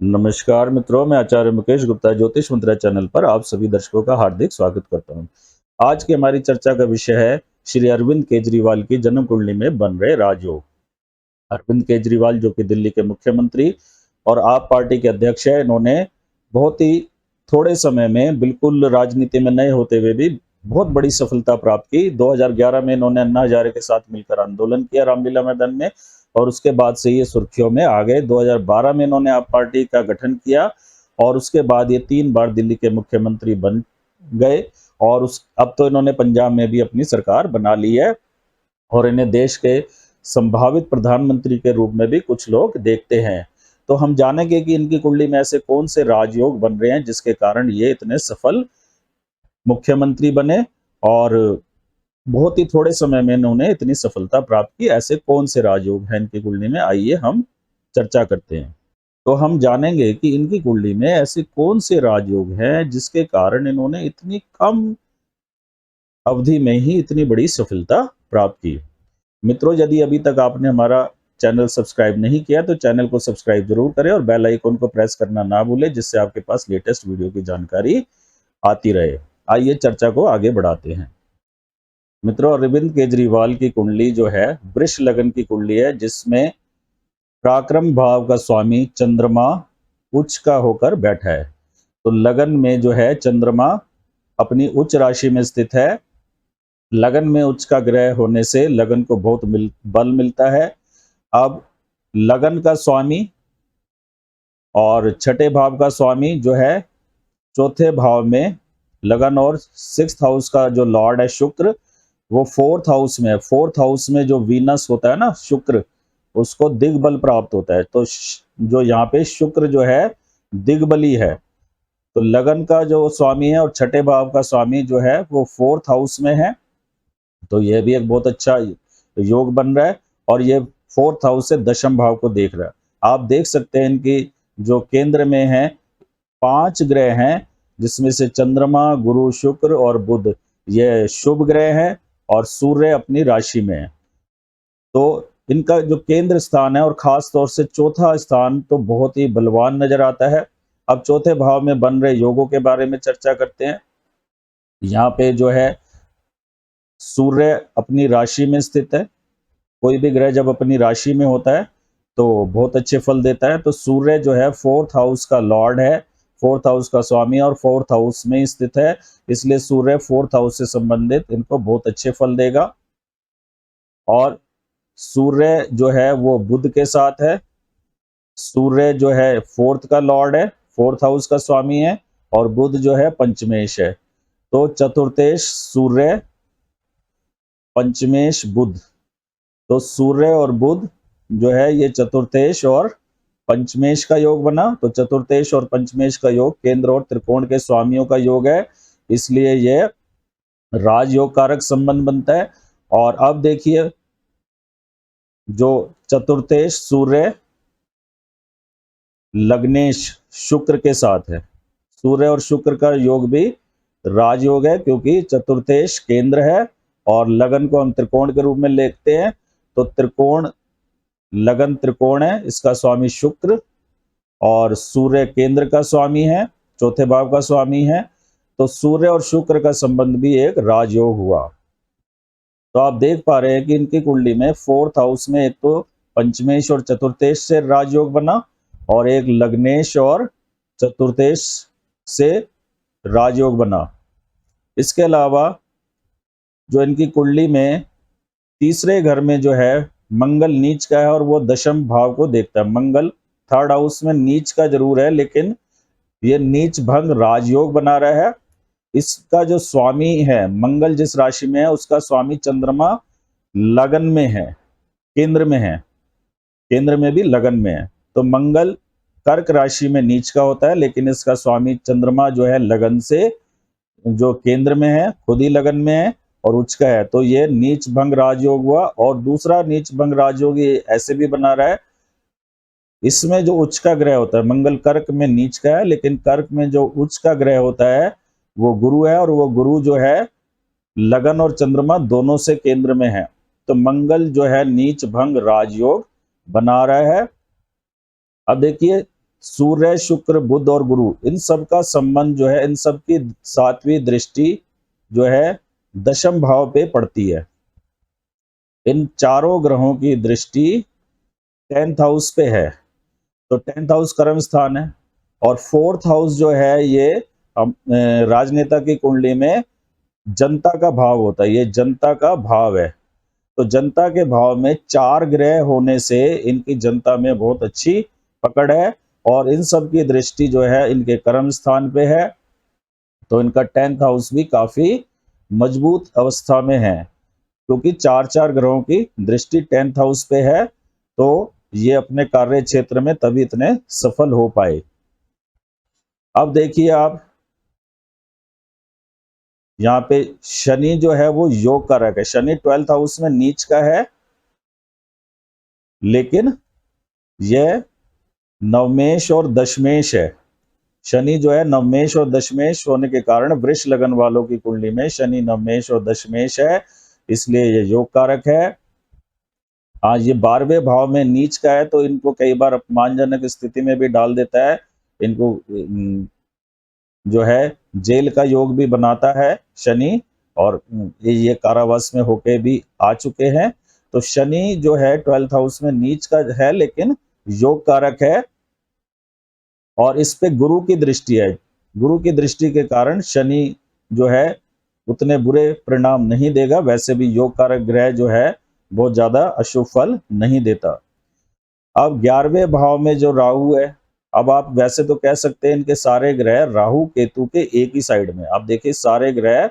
नमस्कार मित्रों, मैं आचार्य मुकेश गुप्ता ज्योतिष मंत्रा चैनल पर आप सभी दर्शकों का हार्दिक स्वागत करता हूं। आज की हमारी चर्चा का विषय है श्री अरविंद केजरीवाल की जन्म कुंडली में बन रहे राजयोग। अरविंद केजरीवाल जो कि दिल्ली के मुख्यमंत्री और आप पार्टी के अध्यक्ष है, इन्होंने बहुत ही थोड़े समय में बिल्कुल राजनीति में नए होते हुए भी बहुत बड़ी सफलता प्राप्त की। 2011 में इन्होंने अन्ना हजारे के साथ मिलकर आंदोलन किया रामलीला मैदान में और उसके बाद से ये सुर्खियों में आ गए। 2012 में इन्होंने आप पार्टी का गठन किया और उसके बाद ये 3 बार दिल्ली के मुख्यमंत्री बन गए और अब तो इन्होंने पंजाब में भी अपनी सरकार बना ली है और इन्हें देश के संभावित प्रधानमंत्री के रूप में भी कुछ लोग देखते हैं। तो हम जानेंगे कि इनकी कुंडली में ऐसे कौन से राजयोग बन रहे हैं जिसके कारण ये इतने सफल मुख्यमंत्री बने और बहुत ही थोड़े समय में इन्होंने इतनी सफलता प्राप्त की। ऐसे कौन से राजयोग हैं इनकी कुंडली में, आइए हम चर्चा करते हैं। तो हम जानेंगे कि इनकी कुंडली में ऐसे कौन से राजयोग हैं जिसके कारण इन्होंने इतनी कम अवधि में ही इतनी बड़ी सफलता प्राप्त की। मित्रों, यदि अभी तक आपने हमारा चैनल सब्सक्राइब नहीं किया तो चैनल को सब्सक्राइब जरूर करें और बेल आइकन को प्रेस करना ना भूलें, जिससे आपके पास लेटेस्ट वीडियो की जानकारी आती रहे। आइए चर्चा को आगे बढ़ाते हैं। मित्रों, अरविंद केजरीवाल की कुंडली जो है वृष लगन की कुंडली है, जिसमें पराक्रम भाव का स्वामी चंद्रमा उच्च का होकर बैठा है। तो लगन में जो है चंद्रमा अपनी उच्च राशि में स्थित है। लगन में उच्च का ग्रह होने से लगन को बहुत बल मिलता है। अब लगन का स्वामी और छठे भाव का स्वामी जो है चौथे भाव में लगन और 6th हाउस का जो लॉर्ड है शुक्र, वो 4th हाउस में है। 4th हाउस में जो वीनस होता है ना, शुक्र, उसको दिग्बल प्राप्त होता है। तो जो यहाँ पे शुक्र जो है दिग्बली है। तो लगन का जो स्वामी है और छठे भाव का स्वामी जो है वो 4th हाउस में है। तो यह भी एक बहुत अच्छा योग बन रहा है और ये 4th हाउस से दशम भाव को देख रहा है। आप देख सकते हैं इनकी जो केंद्र में है 5 ग्रह हैं, जिसमें से चंद्रमा, गुरु, शुक्र और बुध ये शुभ ग्रह हैं और सूर्य अपनी राशि में है। तो इनका जो केंद्र स्थान है और खास तौर से चौथा स्थान तो बहुत ही बलवान नजर आता है। अब चौथे भाव में बन रहे योगों के बारे में चर्चा करते हैं। यहाँ पे जो है सूर्य अपनी राशि में स्थित है। कोई भी ग्रह जब अपनी राशि में होता है तो बहुत अच्छे फल देता है। तो सूर्य जो है 4th हाउस का लॉर्ड है, 4th हाउस का स्वामी और 4th हाउस में स्थित है, इसलिए सूर्य 4th हाउस से संबंधित इनको बहुत अच्छे फल देगा। और सूर्य जो है वो बुध के साथ है। सूर्य जो है 4th का लॉर्ड है, 4th हाउस का स्वामी है और बुध जो है पंचमेश है। तो चतुर्थेश सूर्य, पंचमेश बुध। तो सूर्य और बुध जो है ये चतुर्थेश और पंचमेश का योग बना। तो चतुर्थेश और पंचमेश का योग केंद्र और त्रिकोण के स्वामियों का योग है, इसलिए ये राजयोग कारक संबंध बनता है। और अब देखिए जो चतुर्थेश सूर्य लग्नेश शुक्र के साथ है। सूर्य और शुक्र का योग भी राजयोग है, क्योंकि चतुर्थेश केंद्र है और लगन को हम त्रिकोण के रूप में लेते हैं। तो त्रिकोण, लगन त्रिकोण है, इसका स्वामी शुक्र और सूर्य केंद्र का स्वामी है, चौथे भाव का स्वामी है। तो सूर्य और शुक्र का संबंध भी एक राजयोग हुआ। तो आप देख पा रहे हैं कि इनकी कुंडली में 4th हाउस में एक तो पंचमेश और चतुर्थेश से राजयोग बना और एक लग्नेश और चतुर्थेश से राजयोग बना। इसके अलावा जो इनकी कुंडली में तीसरे घर में जो है मंगल नीच का है और वो दशम भाव को देखता है। मंगल 3rd हाउस में नीच का जरूर है, लेकिन ये नीच भंग राजयोग बना रहा है। इसका जो स्वामी है, मंगल जिस राशि में है उसका स्वामी चंद्रमा लगन में है, केंद्र में है, केंद्र में भी लगन में है। तो मंगल कर्क राशि में नीच का होता है, लेकिन इसका स्वामी चंद्रमा जो है लगन से जो केंद्र में है, खुद ही लगन में है और उच्च का है। तो ये नीच भंग राजयोग हुआ। और दूसरा नीच भंग राजयोग ये ऐसे भी बना रहा है, इसमें जो उच्च का ग्रह होता है, मंगल कर्क में नीच का है, लेकिन कर्क में जो उच्च का ग्रह होता है वो गुरु है और वो गुरु जो है लगन और चंद्रमा दोनों से केंद्र में है। तो मंगल जो है नीच भंग राजयोग बना रहा है। अब देखिए सूर्य, शुक्र, बुध और गुरु, इन सब का संबंध जो है, इन सब की सातवीं दृष्टि जो है दशम भाव पे पड़ती है। इन चारों ग्रहों की दृष्टि 10th हाउस पे है। तो 10th हाउस कर्म स्थान है, और 4th हाउस जो है ये राजनेता की कुंडली में जनता का भाव होता है, ये जनता का भाव है। तो जनता के भाव में 4 ग्रह होने से इनकी जनता में बहुत अच्छी पकड़ है, और इन सब की दृष्टि जो है इनके कर्म स्थान पे है। तो इनका 10th हाउस भी काफी मजबूत अवस्था में है, क्योंकि 4 ग्रहों की दृष्टि 10th हाउस पे है। तो ये अपने कार्य क्षेत्र में तभी इतने सफल हो पाए। अब देखिए आप, यहाँ पे शनि जो है वो योग कारक है। शनि 12th हाउस में नीच का है, लेकिन यह नवमेश और दशमेश है। शनि जो है नवमेश और दशमेश होने के कारण वृष लगन वालों की कुंडली में शनि नवमेश और दशमेश है, इसलिए ये योग कारक है। हाँ, ये 12वें भाव में नीच का है, तो इनको कई बार अपमानजनक स्थिति में भी डाल देता है। इनको जो है जेल का योग भी बनाता है शनि, और ये कारावास में होके भी आ चुके हैं। तो शनि जो है 12th हाउस में नीच का है, लेकिन योग कारक है, और इस पे गुरु की दृष्टि है। गुरु की दृष्टि के कारण शनि जो है उतने बुरे परिणाम नहीं देगा। वैसे भी योग कारक ग्रह जो है बहुत ज्यादा अशुभ फल नहीं देता। अब 11वें भाव में जो राहु है, अब आप वैसे तो कह सकते हैं इनके सारे ग्रह राहु केतु के एक ही साइड में। आप देखिए सारे ग्रह,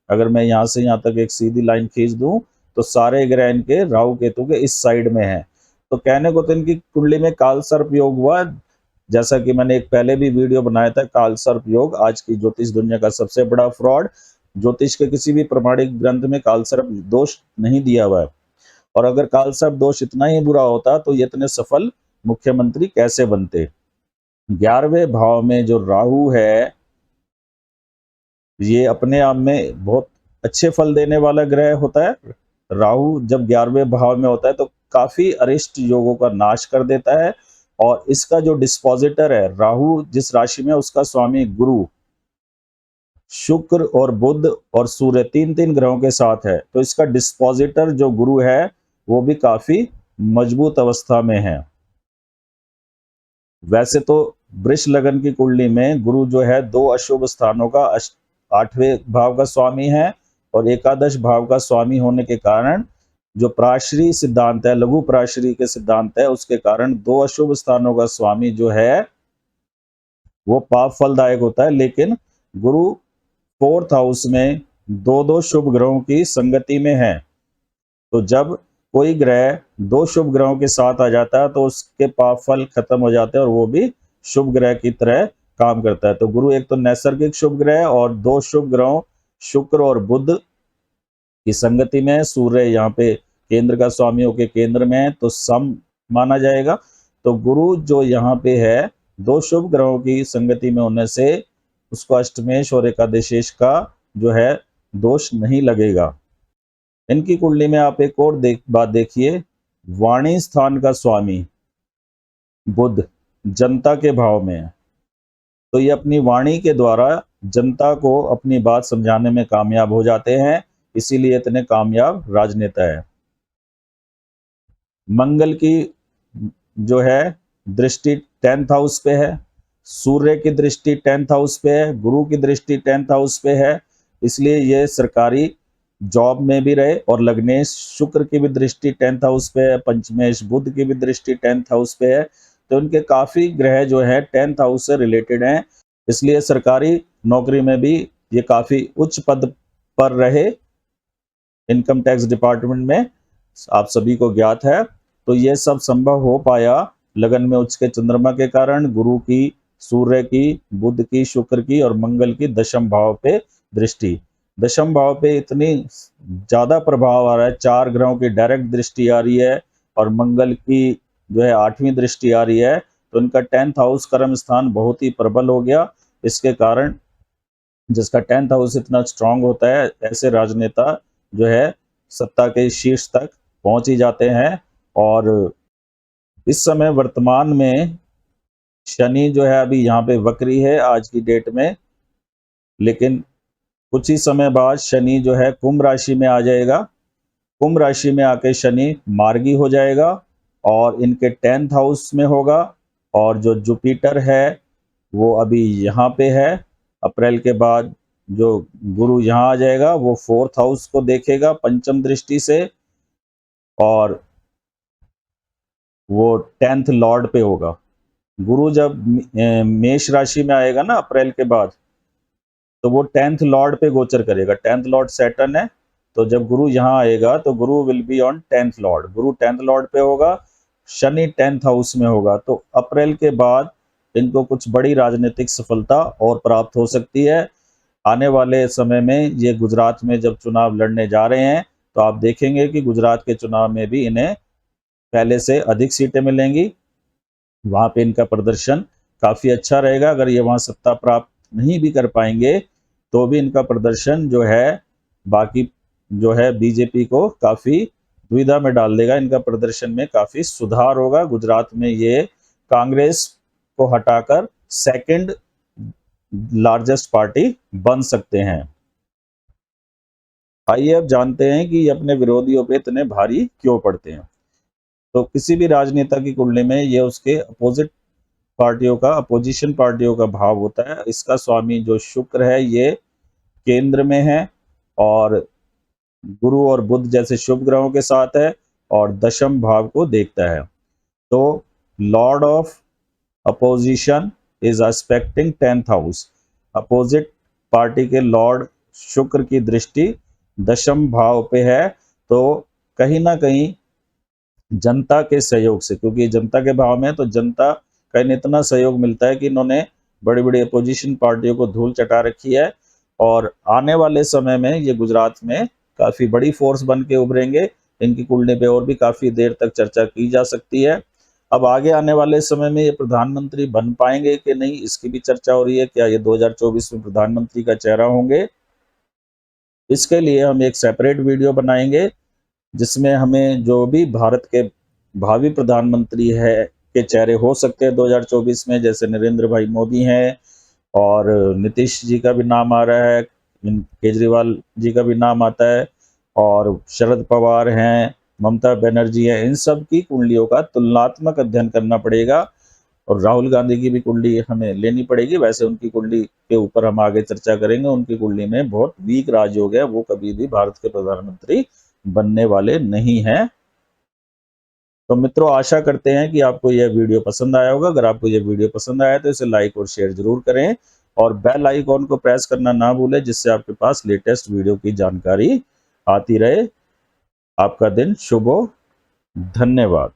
अगर मैं यहाँ से यहाँ तक एक सीधी लाइन खींच दूं, तो सारे ग्रह इनके राहु केतु के इस साइड में हैं। तो कहने को तो इनकी कुंडली में काल सर्प योग हुआ, जैसा कि मैंने एक पहले भी वीडियो बनाया था, काल सर्प योग आज की ज्योतिष दुनिया का सबसे बड़ा फ्रॉड। ज्योतिष के किसी भी प्रमाणिक ग्रंथ में काल सर्प दोष नहीं दिया हुआ है, और अगर काल सर्प दोष इतना ही बुरा होता तो ये इतने सफल मुख्यमंत्री कैसे बनते। 11वें भाव में जो राहु है, ये अपने आप में बहुत अच्छे फल देने वाला ग्रह होता है। राहु जब 11वें भाव में होता है तो काफी अरिष्ट योगों का नाश कर देता है, और इसका जो डिस्पोजिटर है, राहु जिस राशि में, उसका स्वामी गुरु, शुक्र और बुध और सूर्य 3 ग्रहों के साथ है। तो इसका डिस्पोजिटर जो गुरु है वो भी काफी मजबूत अवस्था में है। वैसे तो वृष लगन की कुंडली में गुरु जो है 2 अशुभ स्थानों का 8वें भाव का स्वामी है, और एकादश भाव का स्वामी होने के कारण जो पराश्री सिद्धांत है, लघु पराश्री के सिद्धांत है, उसके कारण 2 अशुभ स्थानों का स्वामी जो है वो पाप फलदायक होता है। लेकिन गुरु 4th हाउस में 2 शुभ ग्रहों की संगति में है। तो जब कोई ग्रह 2 शुभ ग्रहों के साथ आ जाता है तो उसके पाप फल खत्म हो जाते हैं, और वो भी शुभ ग्रह की तरह काम करता है। तो गुरु एक तो नैसर्गिक शुभ ग्रह, और 2 शुभ ग्रहों शुक्र और बुध की संगति में है। सूर्य यहाँ पे केंद्र का स्वामी होकर केंद्र में है, तो सम माना जाएगा। तो गुरु जो यहाँ पे है 2 शुभ ग्रहों की संगति में होने से उसको अष्टमेश और एकादशेश का जो है दोष नहीं लगेगा। इनकी कुंडली में आप एक और बात देखिए, वाणी स्थान का स्वामी बुध जनता के भाव में है। तो ये अपनी वाणी के द्वारा जनता को अपनी बात समझाने में कामयाब हो जाते हैं, इसीलिए इतने कामयाब राजनेता है। मंगल की जो है दृष्टि 10th हाउस पे है, सूर्य की दृष्टि 10th हाउस पे है, गुरु की दृष्टि 10th हाउस पे है, इसलिए ये सरकारी जॉब में भी रहे। और लग्नेश शुक्र की भी दृष्टि 10th हाउस पे है, पंचमेश बुध की भी दृष्टि 10th हाउस पे है। तो उनके काफी ग्रह जो है 10th हाउस से रिलेटेड हैं, इसलिए सरकारी नौकरी में भी ये काफी उच्च पद पर रहे। इनकम टैक्स डिपार्टमेंट में आप सभी को ज्ञात है। तो ये सब संभव हो पाया लगन में उच्च के चंद्रमा के कारण, गुरु की, सूर्य की, बुध की, शुक्र की और मंगल की दशम भाव पे दृष्टि। दशम भाव पे इतनी ज्यादा प्रभाव आ रहा है, 4 ग्रहों की डायरेक्ट दृष्टि आ रही है, और मंगल की जो है 8वीं दृष्टि आ रही है। तो इनका 10th हाउस कर्म स्थान बहुत ही प्रबल हो गया। इसके कारण जिसका 10th हाउस इतना स्ट्रांग होता है, ऐसे राजनेता जो है सत्ता के शीर्ष तक पहुंच ही जाते हैं। और इस समय वर्तमान में शनि जो है अभी यहाँ पे वक्री है आज की डेट में, लेकिन कुछ ही समय बाद शनि जो है कुंभ राशि में आ जाएगा। कुंभ राशि में आके शनि मार्गी हो जाएगा और इनके 10th हाउस में होगा। और जो जुपिटर है वो अभी यहाँ पे है। अप्रैल के बाद जो गुरु यहाँ आ जाएगा वो 4th हाउस को देखेगा पंचम दृष्टि से, और वो 10th लॉर्ड पे होगा। गुरु जब मेष राशि में आएगा ना अप्रैल के बाद, तो वो 10th लॉर्ड पे गोचर करेगा। 10th लॉर्ड सैटर्न है, तो जब गुरु यहाँ आएगा तो गुरु will be on 10th Lord. Guru 10th Lord पे होगा, शनि 10th हाउस में होगा। तो अप्रैल के बाद इनको कुछ बड़ी राजनीतिक सफलता और प्राप्त हो सकती है। आने वाले समय में ये गुजरात में जब चुनाव लड़ने जा रहे हैं, तो आप देखेंगे कि गुजरात के चुनाव में भी इन्हें पहले से अधिक सीटें मिलेंगी। वहाँ पे इनका प्रदर्शन काफ़ी अच्छा रहेगा। अगर ये वहाँ सत्ता प्राप्त नहीं भी कर पाएंगे तो भी इनका प्रदर्शन जो है बाकी जो है बीजेपी को काफ़ी दुविधा में डाल देगा। इनका प्रदर्शन में काफ़ी सुधार होगा। गुजरात में ये कांग्रेस को हटाकर सेकंड लार्जेस्ट पार्टी बन सकते हैं। आइए अब जानते हैं कि ये अपने विरोधियों पे इतने भारी क्यों पड़ते हैं। तो किसी भी राजनेता की कुंडली में ये उसके अपोजिट पार्टियों का, अपोजिशन पार्टियों का भाव होता है। इसका स्वामी जो शुक्र है ये केंद्र में है और गुरु और बुध जैसे शुभ ग्रहों के साथ है और दशम भाव को देखता है। तो Lord of opposition is expecting 10th house. Opposite party के लॉर्ड शुक्र की दृष्टि दशम भाव पे है, तो कहीं ना कहीं जनता के सहयोग से, क्योंकि जनता के भाव में, तो जनता का इन्हें इतना सहयोग मिलता है कि इन्होंने बड़ी बड़ी अपोजिशन पार्टियों को धूल चटा रखी है। और आने वाले समय में ये गुजरात में काफ़ी बड़ी फोर्स बन के उभरेंगे। इनकी कुंडली पे और भी काफ़ी देर तक चर्चा की जा सकती है। अब आगे आने वाले समय में ये प्रधानमंत्री बन पाएंगे कि नहीं, इसकी भी चर्चा हो रही है। क्या ये 2024 में प्रधानमंत्री का चेहरा होंगे? इसके लिए हम एक सेपरेट वीडियो बनाएंगे जिसमें हमें जो भी भारत के भावी प्रधानमंत्री है के चेहरे हो सकते हैं 2024 में, जैसे नरेंद्र भाई मोदी हैं और नीतीश जी का भी नाम आ रहा है, केजरीवाल जी का भी नाम आता है, और शरद पवार हैं, ममता बनर्जी हैं, इन सब की कुंडलियों का तुलनात्मक अध्ययन करना पड़ेगा। और राहुल गांधी की भी कुंडली हमें लेनी पड़ेगी। वैसे उनकी कुंडली के ऊपर हम आगे चर्चा करेंगे। उनकी कुंडली में बहुत वीक राजयोग है, वो कभी भी भारत के प्रधानमंत्री बनने वाले नहीं हैं। तो मित्रों, आशा करते हैं कि आपको यह वीडियो पसंद आया होगा। अगर आपको यह वीडियो पसंद आया तो इसे लाइक और शेयर जरूर करें और बेल आइकॉन को प्रेस करना ना भूलें, जिससे आपके पास लेटेस्ट वीडियो की जानकारी आती रहे। आपका दिन शुभ हो। धन्यवाद।